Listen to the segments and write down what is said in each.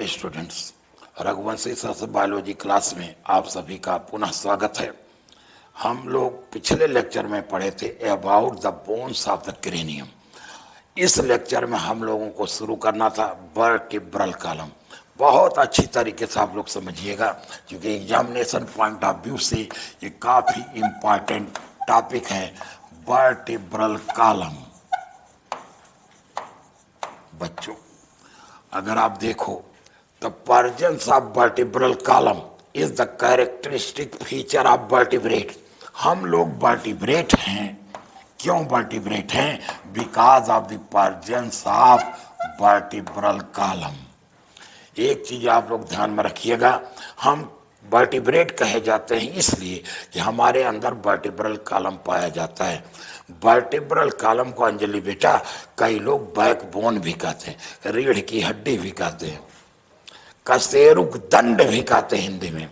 Students, Raghuvanshi sir biology class में आप सभी का पुनः स्वागत है। हम लोग पिछले लेक्चर में पढ़े थे about the bones of the cranium. इस लेक्चर में हम लोगों को शुरू करना था वर्टिब्रल कॉलम। बहुत अच्छी तरीके से आप लोग समझिएगा, क्योंकि एग्जामिनेशन पॉइंट ऑफ व्यू से ये काफ़ी इम्पॉर्टेंट टॉपिक है वर्टिब्रल कॉलम। बच्चों, अगर आप देखो तो presence of vertebral column is the characteristic feature of vertebrate. हम लोग वर्टिब्रेट हैं। क्यों वर्टिब्रेट हैं? Because of the presence of vertebral column. एक चीज आप लोग ध्यान में रखिएगा, हम वर्टिब्रेट कहे जाते हैं इसलिए कि हमारे अंदर वर्टिब्रल कॉलम पाया जाता है। वर्टिब्रल कॉलम को अंजलि बेटा कई लोग बैकबोन भी कहते हैं, रीढ़ की हड्डी भी कहते हैं, कशेरुक दंड भी कहते हैं हिंदी में।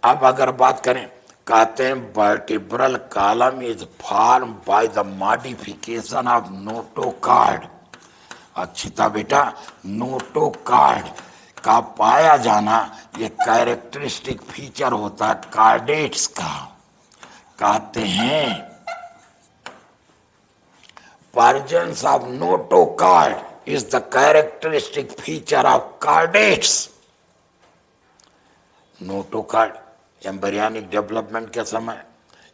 अब अगर बात करें, कहते हैं vertebral column is form by the modification of notochord. Akshita बेटा, नोटोकॉर्ड का पाया जाना ये कैरेक्टरिस्टिक फीचर होता है कार्डेट्स का। कहते हैं presence of notochord is the characteristic feature of chordates. Notochord embryonic development के समय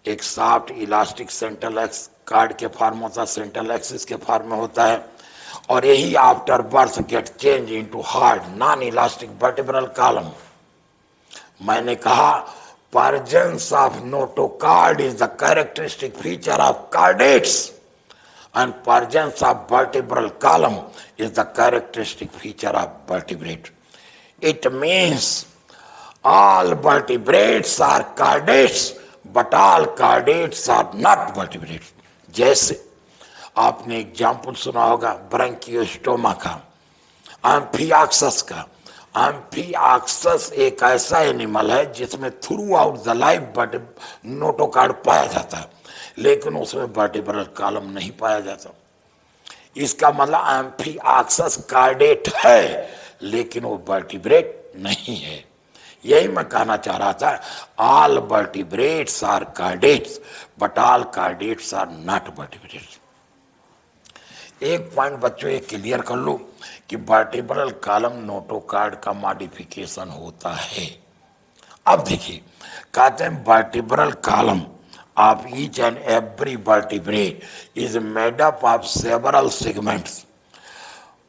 एक soft elastic central axis cord के फॉर्म होता है, सेंट्रल एक्सिस के फॉर्म में होता है, और यही after birth get change into hard non elastic vertebral column. मैंने कहा presence of notochord is the characteristic feature of chordates and presence of vertebral column is the characteristic feature of vertebrate. It means all vertebrates are chordates, but all chordates are not vertebrates. जैसे आपने example सुना होगा ब्रंकियोस्टोमा का, एम्फिऑक्सस का। एम्फिऑक्सस एक ऐसा animal है जिसमें through out the life notochord पाया जाता है, लेकिन उसमें वर्टिब्रल कॉलम नहीं पाया जाता। इसका मतलब एम्फिऑक्सस कार्डेट है, लेकिन वो वर्टिब्रेट नहीं है। यही मैं कहना चाह रहा था, all vertebrates are chordates but all chordates are not vertebrates. एक पॉइंट बच्चों ये क्लियर कर लो कि वर्टिब्रल कॉलम नोटोकॉर्ड का मॉडिफिकेशन होता है। अब देखिए, कहते हैं vertebral column of each and every vertebrate is made up of several segments.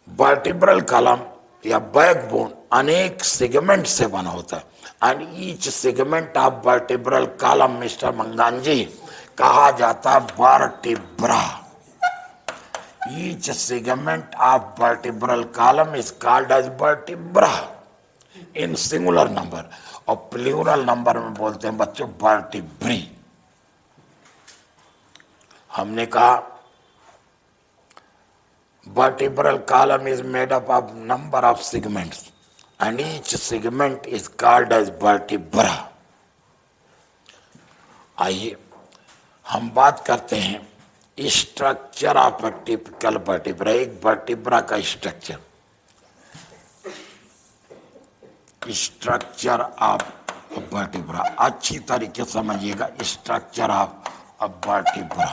Vertebral column या बैकबोन अनेक सेगमेंट से बना होता है, and each segment of vertebral column mister मंगानजी कहा जाता है vertebra. Each segment of vertebral column is called as vertebra in singular number, और प्लूरल नंबर में बोलते हैं बच्चों वर्टिब्री। हमने कहा vertebral column is made up of number of segments and each segment is called as vertebra. आइए हम बात करते हैं structure of a typical vertebra. एक वर्टिब्रा का स्ट्रक्चर, स्ट्रक्चर ऑफ वर्टिब्रा अच्छी तरीके से समझिएगा। स्ट्रक्चर ऑफ वर्टिब्रा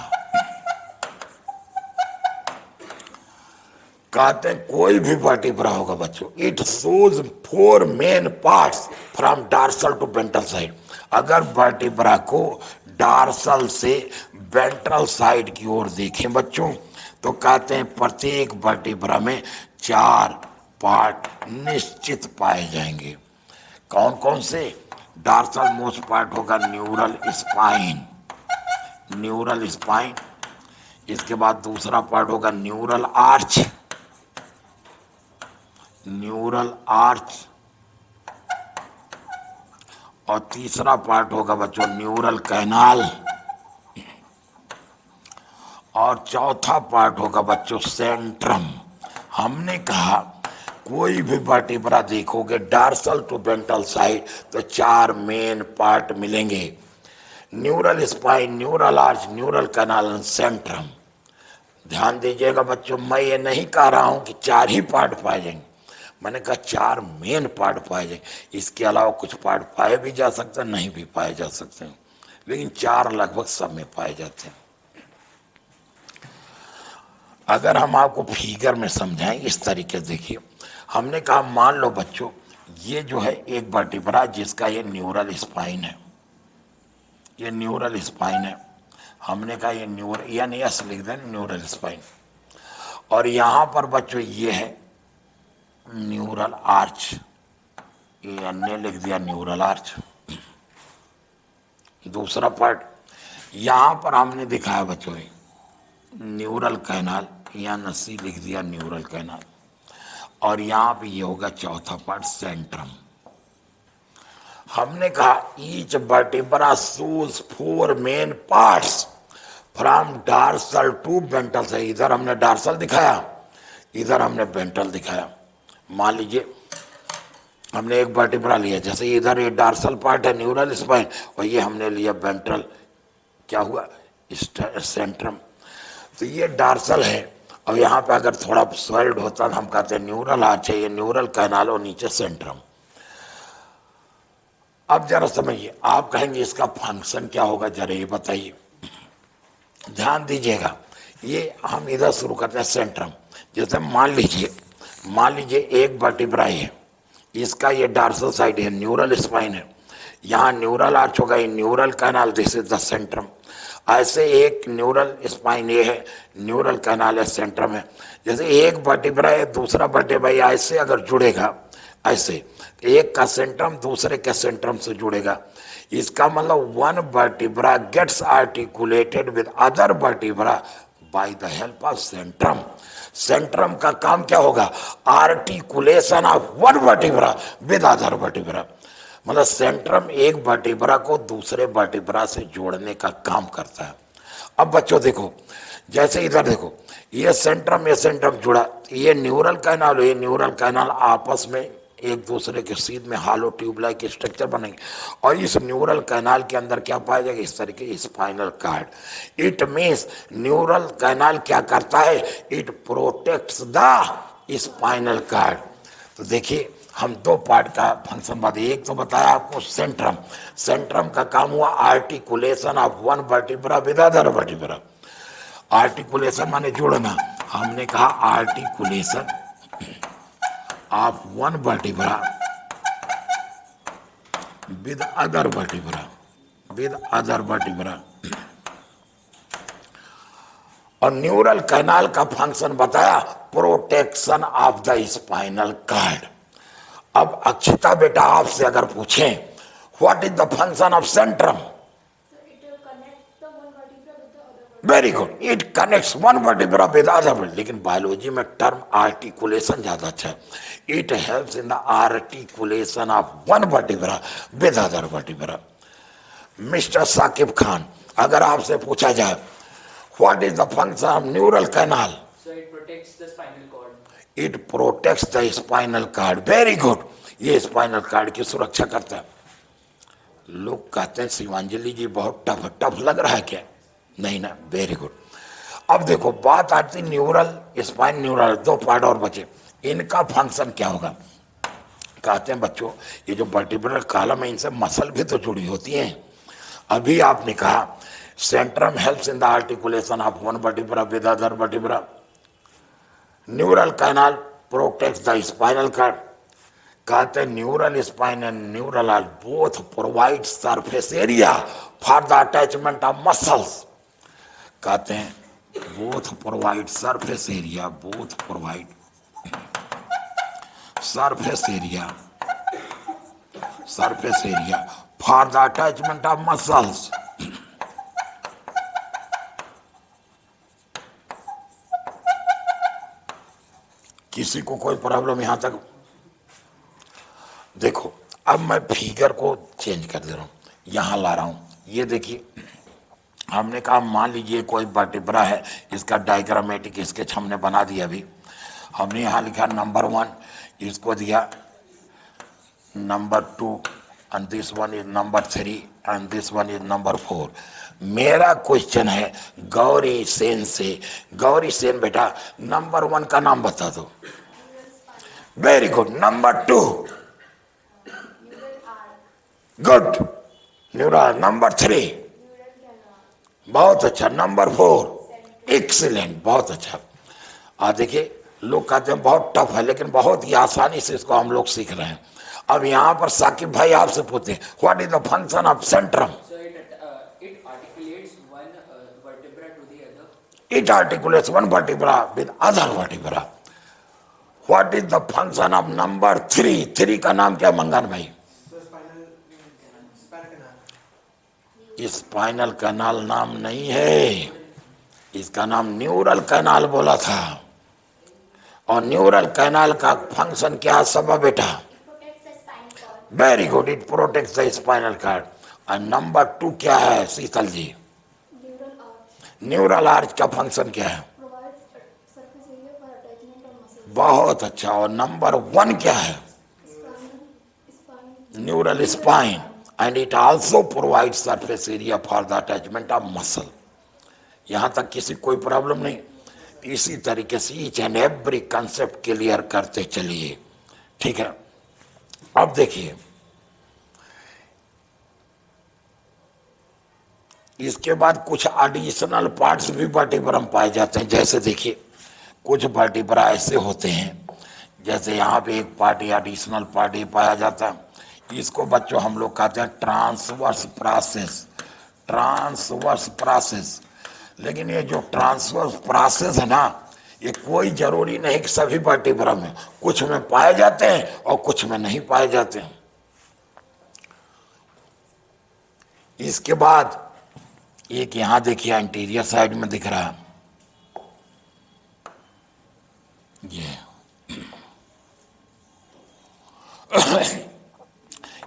कहते हैं कोई भी वर्टिब्रा होगा बच्चों, it shows 4 main parts from dorsal to ventral side. अगर वर्टिब्रा को डार्सल से वेंट्रल साइड की ओर देखें बच्चों, तो कहते हैं प्रत्येक वर्टिब्रा में 4 पार्ट निश्चित पाए जाएंगे। कौन कौन से? डार्सल मोस्ट पार्ट होगा न्यूरल स्पाइन, न्यूरल स्पाइन। इसके बाद दूसरा पार्ट होगा न्यूरल आर्च, न्यूरल आर्च, और तीसरा पार्ट होगा बच्चों न्यूरल कैनाल, और चौथा पार्ट होगा बच्चों सेंट्रम। हमने कहा कोई भी वर्टिब्रा देखोगे डार्सल टू वेंट्रल साइड तो 4 मेन पार्ट मिलेंगे, neural spine, neural arch, neural canal and Centrum. ध्यान दीजिएगा बच्चों, मैं ये नहीं कह रहा हूं कि 4 ही पार्ट पाए जाएंगे, मैंने कहा 4 मेन पार्ट पाए जाए, इसके अलावा कुछ पार्ट पाए भी जा सकते हैं, नहीं भी पाए जा सकते हैं, लेकिन 4 लगभग सब में पाए जाते हैं। अगर हम आपको फिगर में समझाएं इस तरीके से, देखिए हमने कहा मान लो बच्चों ये जो है एक वर्टिब्रा जिसका ये न्यूरल स्पाइन है, ये न्यूरल स्पाइन है, हमने कहा ये न्यूरल यानी एस लिख दें न्यूरल स्पाइन, और यहां पर बच्चों ये है न्यूरल आर्च, ये अन्य लिख दिया न्यूरल आर्च। दूसरा पार्ट यहां पर हमने दिखाया बच्चों न्यूरल कैनाल, या नसी लिख दिया न्यूरल कैनाल, और यहां पे ये होगा चौथा पार्ट सेंट्रम। हमने कहा each vertebra shows 4 main parts from dorsal to ventral से, इधर हमने डार्सल दिखाया, इधर हमने वेंट्रल दिखाया। मान लीजिए हमने एक वर्टिब्रा लिया, जैसे इधर ये डार्सल पार्ट है न्यूरल स्पाइन, और ये हमने लिया वेंट्रल, क्या हुआ सेंट्रम। तो ये डार्सल है, और यहाँ पे अगर थोड़ा स्वेल्ड होता तो हम कहते हैं न्यूरल आर्च है, ये न्यूरल कैनाल और नीचे सेंट्रम। अब जरा समझिए, आप कहेंगे इसका फंक्शन क्या होगा, जरा ये बताइए, ध्यान दीजिएगा। ये हम इधर शुरू करते हैं सेंट्रम। जैसे मान लीजिए एक वर्टिब्रा है, इसका ये डार्सल साइड है, न्यूरल स्पाइन है, यहाँ न्यूरल आर्च होगा, ये neural canal, this is the Centrum. ऐसे एक न्यूरल स्पाइन ये है, न्यूरल कैनाल है, सेंट्रम है। जैसे एक वर्टिब्रा है, दूसरा वर्टिब्रा ऐसे अगर जुड़ेगा, ऐसे एक का सेंट्रम दूसरे के सेंट्रम से जुड़ेगा, इसका मतलब one vertebra gets articulated with other vertebra by the help of centrum. Centrum का काम क्या होगा, articulation of one vertebra with other vertebra, मतलब सेंट्रम एक वर्टिब्रा को दूसरे वर्टिब्रा से जोड़ने का काम करता है। अब बच्चों देखो, जैसे इधर देखो, ये सेंट्रम जुड़ा, ये न्यूरल कैनाल, ये न्यूरल कैनाल आपस में एक दूसरे के सीध में हालो ट्यूब लाइक स्ट्रक्चर बनेंगे, और इस न्यूरल कैनाल के अंदर क्या पाया जाएगा, इस तरीके spinal cord. It means neural canal क्या करता है, it protects the spinal card. तो देखिए हम 2 पार्ट का फंक्शन बात, एक तो बताया आपको सेंट्रम का काम हुआ articulation of one vertebra with other vertebra. Articulation माने जोड़ना, हमने कहा articulation of one vertebra with other vertebra. और न्यूरल कैनाल का फंक्शन बताया protection of the spinal card. अब अक्षिता बेटा आपसे अगर पूछें what is the function of Centrum, very good, it connects one vertebra with other, लेकिन बायोलॉजी में टर्म आर्टिकुलेशन ज्यादा अच्छा है। It helps in the articulation of one vertebra with other vertebra. Mister Saqib Khan, अगर आपसे पूछा जाए what is the function of neural canal, So it protects the spinal cord. It protects the spinal cord, very good, ये spinal cord की सुरक्षा करता है। लोग कहते हैं शिवांजलि जी बहुत टफ लग रहा है क्या, नहीं ना, वेरी गुड। अब देखो बात आती न्यूरल स्पाइन न्यूरल, 2 पार्ट और बचे, इनका फंक्शन क्या होगा। कहते हैं बच्चों ये जो वर्टिब्रल कॉलम है इनसे मसल भी तो जुड़ी होती हैं। अभी आपने कहा Centrum helps in the articulation of one vertebra with other vertebra, neural canal protects the spinal card. कहते हैं neural spine and neural arch both provide surface area for the attachment of muscles. कहते हैं both provide surface area, both provide surface area for the attachment of muscles. किसी को कोई problem यहां तक, देखो अब मैं फिगर को चेंज कर दे रहा हूं, यहां ला रहा हूं। ये देखिए हमने कहा मान लीजिए कोई वर्टिब्रा है, इसका डायग्रामेटिक स्केच हमने बना दिया। अभी हमने यहाँ लिखा नंबर 1, इसको दिया number 2 and this one is number 3 and this one is number 4। मेरा क्वेश्चन है गौरी सेन से, गौरी सेन बेटा नंबर 1 का नाम बता दो। Very good. Number 2. Good. Neural. Number 3. बहुत अच्छा. नंबर 4. एक्सीलेंट. बहुत अच्छा. देखिए लोग कहते हैं बहुत टफ है, लेकिन बहुत ही आसानी से इसको हम लोग सीख रहे हैं. अब यहाँ पर साकिब भाई आपसे पूछते हैं, what is the function of Centrum? So it articulates one vertebra to the other. It articulates one vertebra with other vertebra. What is the function of number 3? 3 का नाम क्या मंगन भाई? स्पाइनल कैनाल नाम नहीं है, इसका नाम न्यूरल कैनाल बोला था. और न्यूरल कैनाल का फंक्शन क्या है सब बेटा? Very good. It protects the spinal card. और नंबर 2 क्या है शीतल जी? न्यूरल आर्च का फंक्शन क्या है? बहुत अच्छा. और नंबर 1 क्या है? Neural spine. And it also provide surface area for the attachment of muscle. यहां तक किसी कोई प्रॉब्लम नहीं. इसी तरीके से each and every concept clear करते चलिए. ठीक है. अब देखिए इसके बाद कुछ एडिशनल पार्ट्स भी वर्टिब्रा में पाए जाते हैं. जैसे देखिए कुछ वर्टिब्रा ऐसे होते हैं, जैसे यहाँ पे एक पार्ट एडिशनल पार्ट ये पाया जाता है. इसको बच्चों हम लोग कहते हैं ट्रांसवर्स प्रोसेस. Transverse process. लेकिन ये जो ट्रांसवर्स प्रोसेस है ना, ये कोई जरूरी नहीं कि सभी वर्टिब्रा में, कुछ में पाए जाते हैं और कुछ में नहीं पाए जाते हैं. इसके बाद एक यहां देखिए एंटीरियर साइड में दिख रहा है, ये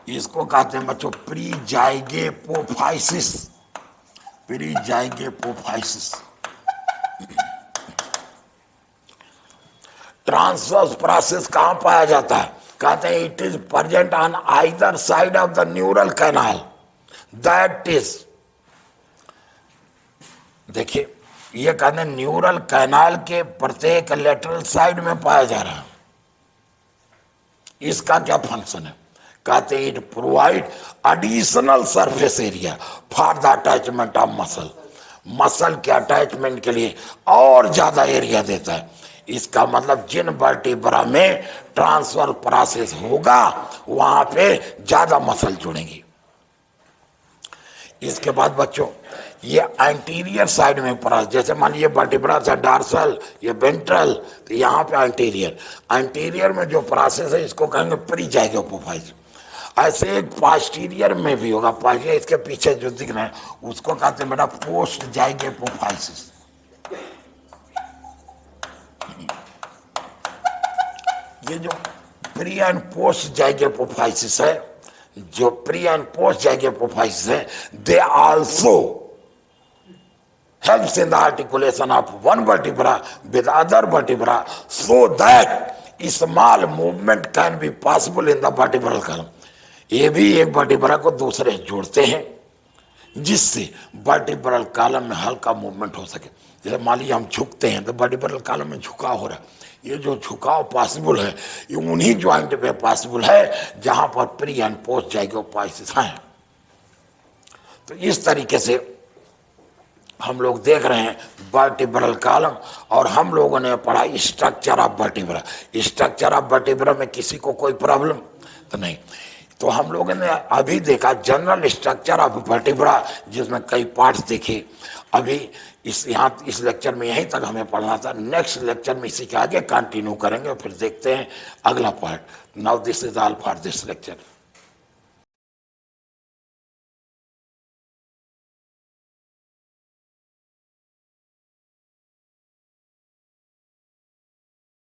इसको कहते हैं बच्चों प्रीजाइगोपोफाइसिस. प्रीजाइगोपोफाइसिस. ट्रांसवर्स प्रोसेस कहां पाया जाता है? कहते हैं it is present on either side of the neural canal. That is, देखिए ये कहते हैं न्यूरल कैनाल के प्रत्येक लेटरल साइड में पाया जा रहा है. इसका क्या फंक्शन है? कहते हैं it provide additional surface area for the attachment of muscle. Muscle के अटैचमेंट के लिए और ज्यादा एरिया देता है. इसका मतलब जिन वर्टिब्रा में ट्रांसफर प्रोसेस होगा वहां पे ज्यादा मसल जुड़ेंगी. इसके बाद बच्चों ये एंटीरियर साइड में पड़ा, जैसे मान लीजिए वर्टिब्रा था डार्सल, ये वेंट्रल, तो यहाँ पे एंटीरियर. एंटीरियर में जो प्रोसेस है इसको कहेंगे प्रीजाइगोपोफाइसिस. ऐसे एक पास्टीरियर में भी होगा. पास्टीरियर इसके पीछे जो दिख रहे हैं उसको कहते हैं बेटा पोस्ट जाइगोपोफाइसिस. ये जो प्री एंड पोस्ट जाइगोपोफाइसिस है, जो प्री एंड पोस्ट जाइगोपोफाइसिस है, they also helps in the articulation of one vertebra with other vertebra so that small movement can be possible in the vertebral column. ये भी एक वर्टिब्रा को दूसरे जोड़ते हैं जिससे वर्टिब्रल कॉलम में हल्का मूवमेंट हो सके. जैसे मान लीजिए हम झुकते हैं तो वर्टिब्रल कॉलम में झुकाव हो रहा है. ये जो झुकाव पॉसिबल है ये उन्हीं ज्वाइंट पे पॉसिबल है जहां पर प्री एंड पोस्ट जाइगोपोफाइसिस हैं. तो इस तरीके से हम लोग देख रहे हैं वर्टिब्रल कॉलम. और हम लोगों ने पढ़ा structure of vertebra. Structure of vertebra में किसी को कोई प्रॉब्लम तो नहीं. तो हम लोगों ने अभी देखा जनरल स्ट्रक्चर ऑफ वर्टिब्रा जिसमें कई पार्ट्स देखे. अभी इस लेक्चर में यहीं तक हमें पढ़ना था. नेक्स्ट लेक्चर में इसी के आगे कंटिन्यू करेंगे, फिर देखते हैं अगला part. Now this is all for this lecture.